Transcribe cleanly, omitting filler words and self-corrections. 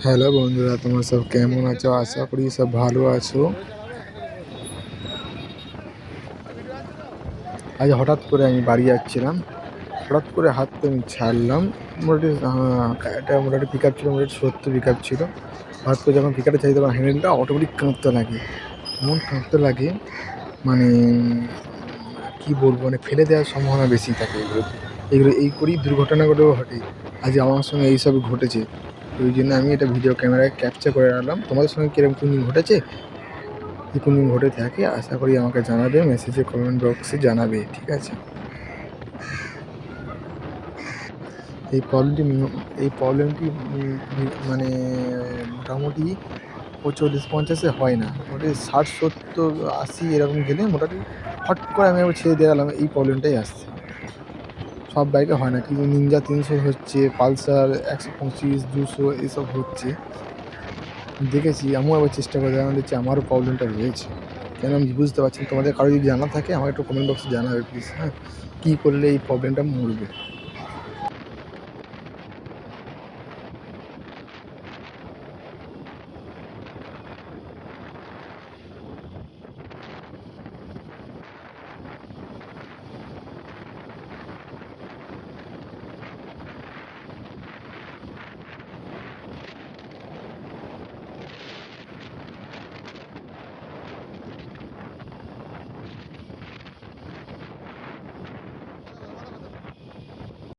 Hello বন্ধুরা, তোমরা সব কেমন আছো? আশা করি সব ভালো আছো। আজ হঠাৎ করে আমি বাড়ি যাচ্ছিলাম, হঠাৎ করে হাতটা আমি ছাড়লাম। মোটামুটি একটা মোটামুটি পিক আপ ছিল, মোটামুটি 70 পিক আপ ছিল। হঠাৎ করে যখন পিক আপটা চাই তখন হ্যান্ডেলটা অটোমেটিক কাঁপতে লাগে, এমন কাঁপতে লাগে মানে কী বলবো, মানে ফেলে দেওয়ার সম্ভাবনা বেশি থাকে। এই করেই দুর্ঘটনাগুলোও ঘটে। আজ আমার সঙ্গে এইসব ঘটেছে, ওই জন্য আমি এটা ভিডিও ক্যামেরায় ক্যাপচার করে রাখলাম। তোমাদের সঙ্গে কীরকম কোনদিন ঘটেছে? যদি কোনদিন ঘটে থাকে আশা করি আমাকে জানাবে, মেসেজে কমেন্ট বক্সে জানাবে, ঠিক আছে? এই প্রবলেমটি মানে মোটামুটি 40-50-এ হয় না, মোটামুটি 60-70-80 এরকম গেলে মোটামুটি হট করে আমি একবার ছেড়ে দিয়ে গেলাম, এই প্রবলেমটাই আসছে। সব বাইকে হয় না, কিন্তু নিনজা 300 হচ্ছে, পালসার 125-200 এসব হচ্ছে। দেখেছি, আমিও একবার চেষ্টা করে দেখলাম, দেখছি আমারও প্রবলেমটা রয়েছে। কেন আমি বুঝতে পারছি না। তোমাদের কারো যদি জানা থাকে আমাকে একটু কমেন্ট বক্সে জানাবে প্লিজ, হ্যাঁ? কী করলে এই প্রবলেমটা মরবে?